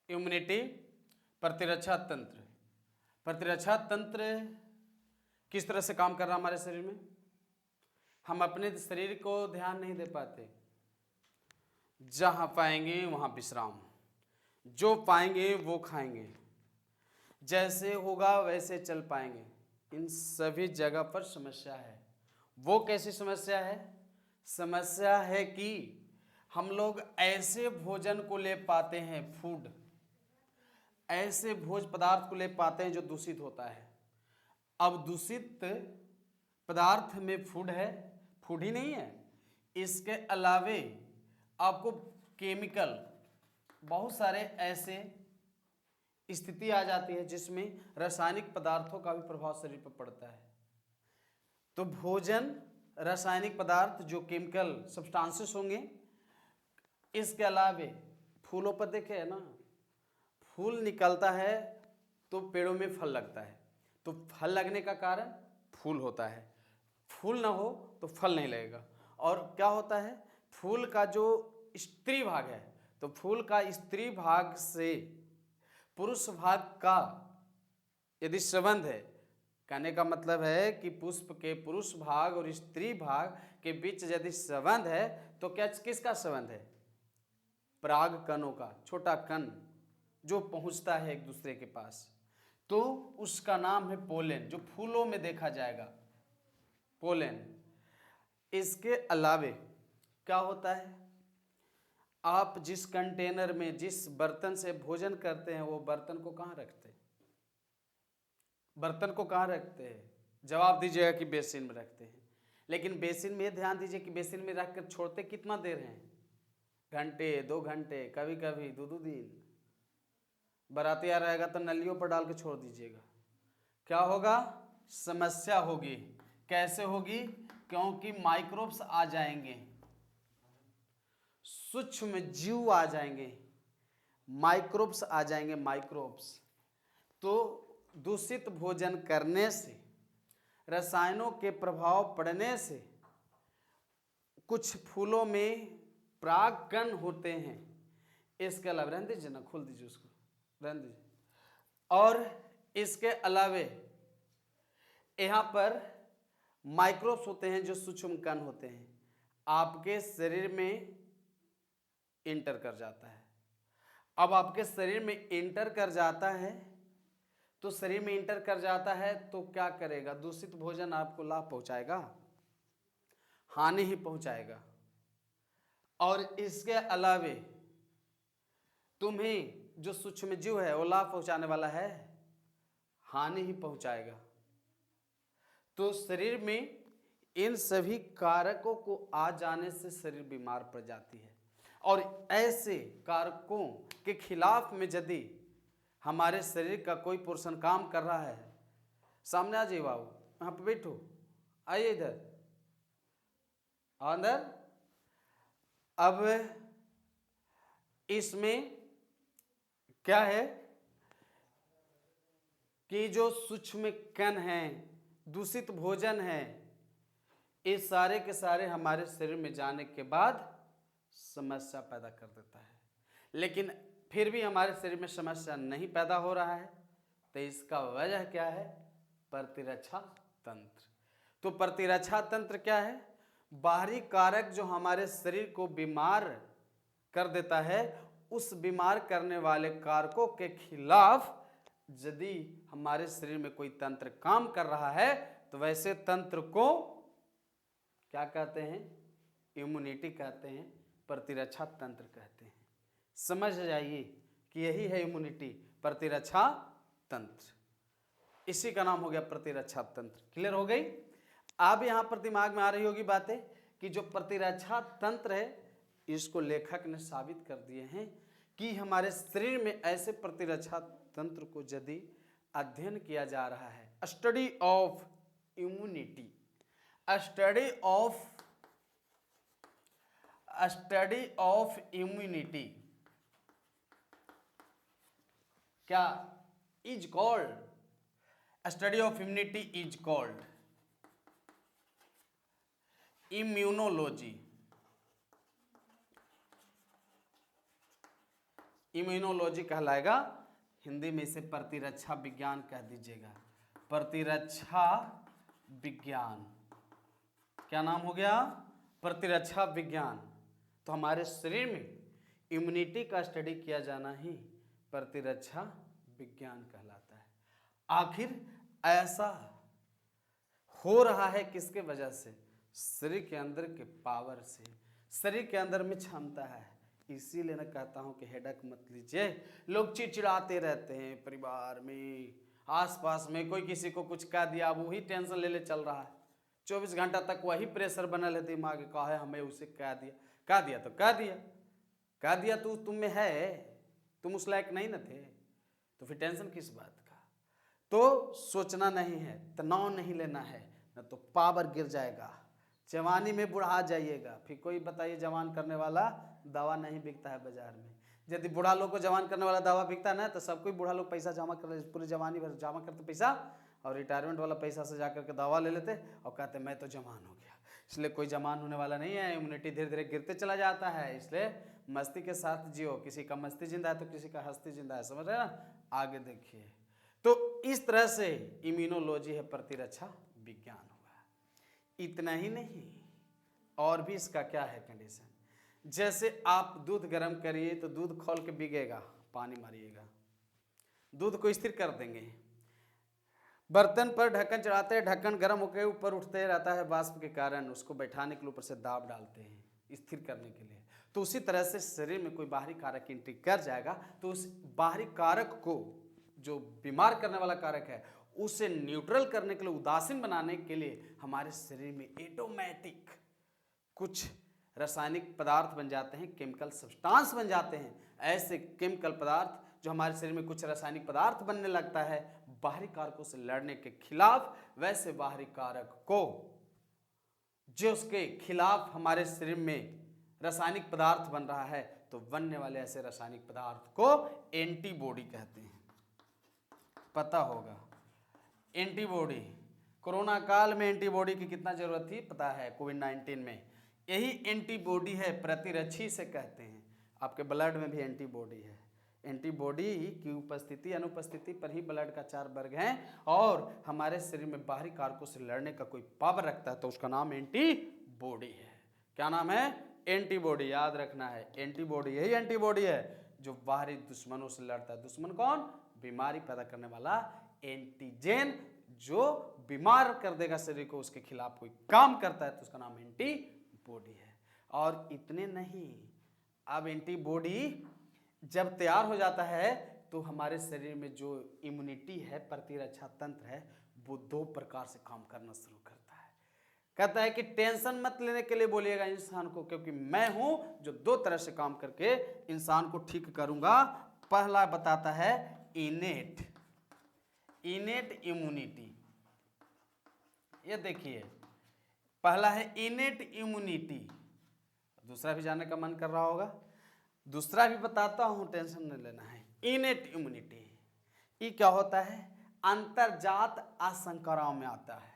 Immunity, प्रतिरक्षा तंत्र। प्रतिरक्षा तंत्र किस तरह से काम कर रहा है हमारे शरीर में? हम अपने शरीर को ध्यान नहीं दे पाते। जहां पाएंगे वहां विश्राम, जो पाएंगे वो खाएंगे, जैसे होगा वैसे चल पाएंगे। इन सभी जगह पर समस्या है। वो कैसी समस्या है? समस्या है कि हम लोग ऐसे भोजन को ले पाते हैं, फूड, ऐसे भोज पदार्थ को ले पाते हैं जो दूषित होता है। अब दूषित पदार्थ में फूड है, फूड ही नहीं है, इसके अलावे आपको केमिकल, बहुत सारे ऐसे स्थिति आ जाती है जिसमें रासायनिक पदार्थों का भी प्रभाव शरीर पर पड़ता है। तो भोजन, रासायनिक पदार्थ जो केमिकल सब्सटेंसेस होंगे, इसके अलावे फूलों पर देखे है ना, फूल निकलता है तो पेड़ों में फल लगता है, तो फल लगने का कारण फूल होता है। फूल ना हो तो फल नहीं लगेगा। और क्या होता है, फूल का जो स्त्री भाग है, तो फूल का स्त्री भाग से पुरुष भाग का यदि संबंध है, कहने का मतलब है कि पुष्प के पुरुष भाग और स्त्री भाग के बीच यदि संबंध है तो क्या किसका संबंध है? पराग कणों का, छोटा कण जो पहुंचता है एक दूसरे के पास, तो उसका नाम है पोलेन, जो फूलों में देखा जाएगा, पोलेन। इसके अलावे क्या होता है, आप जिस कंटेनर में, जिस बर्तन से भोजन करते हैं, वो बर्तन को कहाँ रखते हैं? बर्तन को कहाँ रखते हैं? जवाब दीजिएगा कि बेसिन में रखते हैं। लेकिन बेसिन में ध्यान दीजिए कि बेसिन में रख कर छोड़ते कितना देर हैं? घंटे, 2 घंटे, कभी कभी 2 दिन। बाराती आ रहेगा तो नलियों पर डाल के छोड़ दीजिएगा। क्या होगा? समस्या होगी। कैसे होगी? क्योंकि माइक्रोब्स आ जाएंगे, सूक्ष्म जीव आ जाएंगे, माइक्रोब्स आ जाएंगे, माइक्रोब्स। तो दूषित भोजन करने से, रसायनों के प्रभाव पड़ने से कुछ फूलों में परागकण होते हैं। इसके अलावा रहने दीजिए ना, खोल दीजिए उसको, रहने दीजिए। और इसके अलावे यहाँ पर माइक्रोब्स होते हैं जो सूक्ष्म कण होते हैं, आपके शरीर में इंटर कर जाता है। अब आपके शरीर में इंटर कर जाता है, तो शरीर में इंटर कर जाता है तो क्या करेगा? दूषित भोजन आपको लाभ पहुंचाएगा? हानि ही पहुंचाएगा। और इसके अलावे तुम्हें जो सूक्ष्म जीव है वो लाभ पहुंचाने वाला है? हानि ही पहुंचाएगा। तो शरीर में इन सभी कारकों को आ जाने से शरीर बीमार पड़ जाती है। और ऐसे कारकों के खिलाफ में यदि हमारे शरीर का कोई पोर्शन काम कर रहा है, सामने आ जाइए बाबू, यहाँ पे बैठो, आइए इधर, अंदर। अब इसमें क्या है कि जो सूक्ष्म कण हैं, दूषित भोजन है, ये सारे के सारे हमारे शरीर में जाने के बाद समस्या पैदा कर देता है। लेकिन फिर भी हमारे शरीर में समस्या नहीं पैदा हो रहा है, तो इसका वजह क्या है? प्रतिरक्षा तंत्र। तो प्रतिरक्षा तंत्र क्या है? बाहरी कारक जो हमारे शरीर को बीमार कर देता है, उस बीमार करने वाले कारकों के खिलाफ यदि हमारे शरीर में कोई तंत्र काम कर रहा है, तो वैसे तंत्र को क्या कहते हैं? इम्यूनिटी कहते हैं, प्रतिरक्षा तंत्र कहते हैं। समझ जाइए कि यही है इम्यूनिटी, प्रतिरक्षा तंत्र। इसी का नाम हो गया प्रतिरक्षा तंत्र। क्लियर हो गई? अब यहां पर दिमाग में आ रही होगी बातें कि जो प्रतिरक्षा तंत्र है, इसको लेखक ने साबित कर दिए हैं कि हमारे शरीर में ऐसे प्रतिरक्षा तंत्र को यदि अध्ययन किया जा रहा है, study of immunity, study of immunity क्या is called, study of immunity is called immunology. Immunology कहलाएगा। हिंदी में इसे प्रतिरक्षा विज्ञान कह दीजिएगा। प्रतिरक्षा विज्ञान क्या नाम हो गया? प्रतिरक्षा विज्ञान। तो हमारे शरीर में इम्यूनिटी का स्टडी किया जाना ही प्रतिरक्षा विज्ञान कहलाता है। आखिर ऐसा हो रहा है किसके वजह से? शरीर के अंदर के पावर से, शरीर के अंदर में क्षमता है। इसीलिए मैं कहता हूं कि हेडक मत लीजिए। लोग चिड़चिड़ाते रहते हैं, परिवार में, आसपास में, कोई किसी को कुछ कह दिया, वही टेंशन ले चल रहा है। 24 घंटा तक वही प्रेशर बना ले दिमाग का है, हमें उसे कह दिया तो कह दिया तो तुम में है, तुम उस लायक नहीं न थे, तो फिर टेंशन किस बात का? तो सोचना नहीं है, तनाव नहीं लेना है, न तो पावर गिर जाएगा, जवानी में बुढ़ा जाइएगा। फिर कोई बताइए, जवान करने वाला दवा नहीं बिकता है बाजार में। यदि बूढ़ा लोग को जवान करने वाला दवा बिकता है ना, तो सब कोई बूढ़ा लोग पैसा जमा कर, पूरी जवानी भर जमा करते पैसा, और रिटायरमेंट वाला पैसा से जा करके दवा ले लेते और कहते मैं तो जवान हो गया। इसलिए कोई जवान होने वाला नहीं है, इम्यूनिटी धीरे धीरे गिरते चला जाता है। इसलिए मस्ती के साथ जियो। किसी का मस्ती जिंदा है तो किसी का हस्ती जिंदा है, समझ रहे ना? आगे देखिए। तो इस तरह से इम्यूनोलॉजी है प्रतिरक्षा विज्ञान हुआ। इतना ही नहीं, और भी इसका क्या है कंडीशन। जैसे आप दूध गर्म करिए तो दूध खोल के बिगेगा, पानी मारिएगा, दूध को स्थिर कर देंगे। बर्तन पर ढक्कन चढ़ाते हैं, ढक्कन गर्म होकर ऊपर उठते रहता है वाष्प के कारण, उसको बैठाने के लिए ऊपर से दाब डालते हैं स्थिर करने के लिए। तो उसी तरह से शरीर में कोई बाहरी कारक एंट्री कर जाएगा तो उस बाहरी कारक को, जो बीमार करने वाला कारक है, उसे न्यूट्रल करने के लिए, उदासीन बनाने के लिए हमारे शरीर में ऑटोमेटिक कुछ रासायनिक पदार्थ बन जाते हैं, केमिकल सब्सटेंस बन जाते हैं। ऐसे केमिकल पदार्थ जो हमारे शरीर में कुछ रासायनिक पदार्थ बनने लगता है बाहरी कारकों से लड़ने के खिलाफ, वैसे बाहरी कारक को जो उसके खिलाफ हमारे शरीर में रासायनिक पदार्थ बन रहा है, तो बनने वाले ऐसे रासायनिक पदार्थ को एंटीबॉडी कहते हैं। पता होगा एंटीबॉडी। कोरोना काल में एंटीबॉडी की कितना जरूरत थी पता है? कोविड-19 में यही एंटीबॉडी है, प्रतिरक्षी से कहते हैं। आपके ब्लड में भी एंटीबॉडी है। एंटीबॉडी की उपस्थिति अनुपस्थिति पर ही ब्लड का 4 वर्ग हैं, और हमारे शरीर में बाहरी कारकों से लड़ने का कोई पावर रखता है तो उसका नाम एंटीबॉडी है। क्या नाम है? एंटीबॉडी। याद रखना है, एंटीबॉडी यही एंटीबॉडी है जो बाहरी दुश्मनों से लड़ता है। दुश्मन कौन? बीमारी पैदा करने वाला एंटीजन, जो बीमार कर देगा शरीर को, उसके खिलाफ कोई काम करता है तो उसका नाम एंटीबॉडी है। और इतने नहीं, अब एंटीबॉडी जब तैयार हो जाता है तो हमारे शरीर में जो इम्यूनिटी है, प्रतिरक्षा तंत्र है, वो 2 प्रकार से काम करना शुरू करता है। कहता है कि टेंशन मत लेने के लिए बोलिएगा इंसान को, क्योंकि मैं हूं जो 2 तरह से काम करके इंसान को ठीक करूंगा। पहला बताता है इनेट इम्यूनिटी। ये देखिए, पहला है इनेट इम्यूनिटी। दूसरा भी जानने का मन कर रहा होगा, दूसरा भी बताता हूं, टेंशन नहीं लेना है। इनेट इम्यूनिटी ये क्या होता है? अंतर्जात असंक्राम में आता है।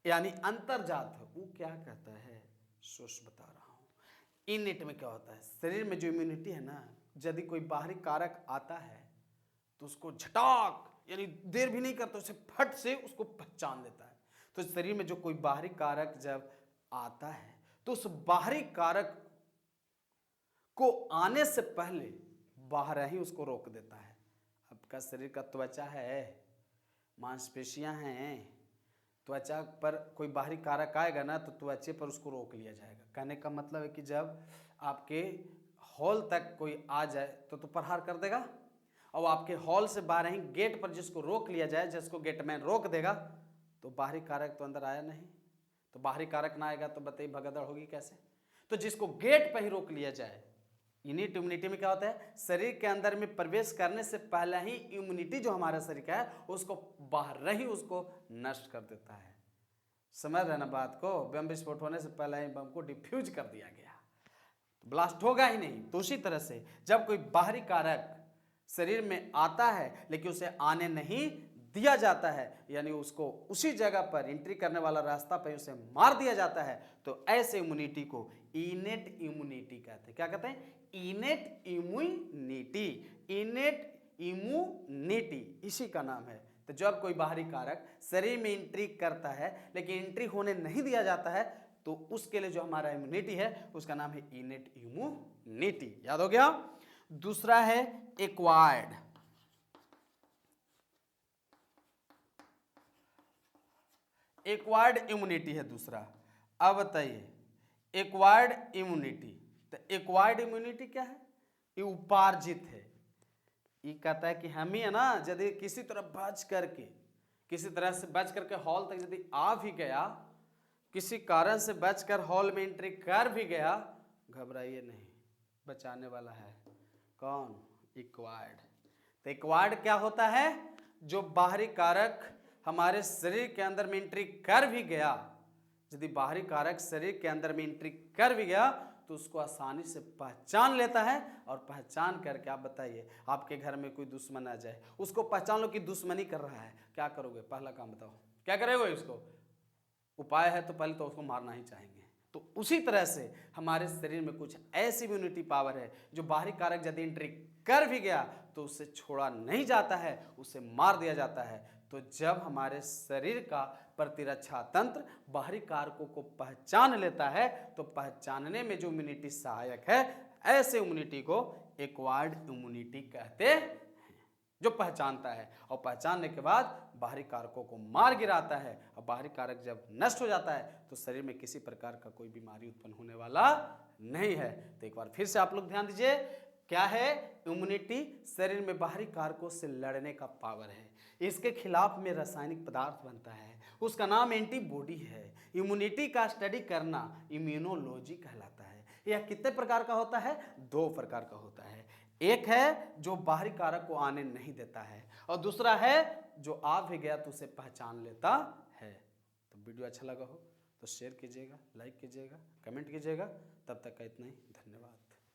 यानी अंतर्जात है, वो क्या कहता है सोच बता रहा हूं। इनेट में क्या होता है? शरीर में जो इम्यूनिटी है ना, यदि कोई बाहरी कारक आता है तो उसको झटाक, यानी देर भी नहीं करता, उसे फट से उसको पहचान लेता है। तो शरीर में जो कोई बाहरी कारक जब आता है तो उस बाहरी कारक को आने से पहले बाहर ही उसको रोक देता है। आपका शरीर का त्वचा है, मांसपेशियां हैं, त्वचा पर कोई बाहरी कारक आएगा ना तो त्वचे पर उसको रोक लिया जाएगा। कहने का मतलब है कि जब आपके हॉल तक कोई आ जाए तो प्रहार कर देगा, और आपके हॉल से बाहर ही गेट पर जिसको रोक लिया जाए, जिसको गेटमैन रोक देगा, तो बाहरी कारक तो अंदर आया नहीं। तो बाहरी कारक ना आएगा तो बताइए भगदड़ होगी कैसे? तो जिसको गेट पर ही रोक लिया जाए। इनेट इम्यूनिटी में क्या होता है? शरीर के अंदर में प्रवेश करने से पहले ही इम्यूनिटी जो हमारा शरीर का है उसको बाहर ही उसको नष्ट कर देता है। समझ रहे ना बात को? बम विस्फोट होने से पहले ही बम को डिफ्यूज कर दिया गया, ब्लास्ट होगा ही नहीं। तो उसी तरह से जब कोई बाहरी कारक शरीर में आता है लेकिन उसे आने नहीं दिया जाता है, यानी उसको उसी जगह पर एंट्री करने वाला रास्ता पर उसे मार दिया जाता है, तो ऐसे इम्यूनिटी को इनेट इम्यूनिटी कहते हैं। क्या कहते हैं? इनेट इम्यूनिटी, इनेट इम्यूनिटी इसी का नाम है। तो जब कोई बाहरी कारक शरीर में एंट्री करता है लेकिन एंट्री होने नहीं दिया जाता है तो उसके लिए जो हमारा इम्यूनिटी है उसका नाम है इनेट इम्यूनिटी। याद हो गया? दूसरा है एक्वायर्ड। एक्वायर्ड इम्यूनिटी है दूसरा। अब बताइए एक्वायर्ड इम्यूनिटी, तो एक्वायर्ड इम्यूनिटी क्या है? ये उपार्जित है। ये कहता है कि हम ही है ना, यदि किसी तरह बच करके, किसी तरह से बच करके हॉल तक यदि आ भी गया, किसी कारण से बचकर हॉल में एंट्री कर भी गया, घबराइए नहीं, बचाने वाला है कौन? एक्वायर्ड। तो एक्वायर्ड क्या होता है? जो बाहरी कारक हमारे शरीर के अंदर में एंट्री कर भी गया, यदि बाहरी कारक शरीर के अंदर में एंट्री कर भी गया तो उसको आसानी से पहचान लेता है, और पहचान करके आप बताइए आपके घर में कोई दुश्मन आ जाए, उसको पहचान लो कि दुश्मनी कर रहा है, क्या करोगे? पहला काम बताओ, क्या करोगे? उसको उपाय है तो पहले तो उसको मारना ही चाहेंगे। तो उसी तरह से हमारे शरीर में कुछ ऐसी इम्यूनिटी पावर है जो बाहरी कारक यदि एंट्री कर भी गया तो उससे छोड़ा नहीं जाता है, उसे मार दिया जाता है। तो जब हमारे शरीर का प्रतिरक्षा तंत्र बाहरी कारकों को पहचान लेता है तो पहचानने में जो इम्यूनिटी सहायक है, ऐसे इम्यूनिटी को एक्वायर्ड इम्यूनिटी कहते हैं, जो पहचानता है और पहचानने के बाद बाहरी कारकों को मार गिराता है। और बाहरी कारक जब नष्ट हो जाता है तो शरीर में किसी प्रकार का कोई बीमारी उत्पन्न होने वाला नहीं है। तो एक बार फिर से आप लोग ध्यान दीजिए, क्या है? इम्यूनिटी शरीर में बाहरी कारकों से लड़ने का पावर है, इसके खिलाफ में रासायनिक पदार्थ बनता है, उसका नाम एंटीबॉडी है। इम्यूनिटी का स्टडी करना इम्यूनोलॉजी कहलाता है। यह कितने प्रकार का होता है? 2 प्रकार का होता है। एक है जो बाहरी कारक को आने नहीं देता है, और दूसरा है जो आ भी गया तो उसे पहचान लेता है। तो वीडियो अच्छा लगा हो तो शेयर कीजिएगा, लाइक कीजिएगा, कमेंट कीजिएगा। तब तक का इतना ही, धन्यवाद।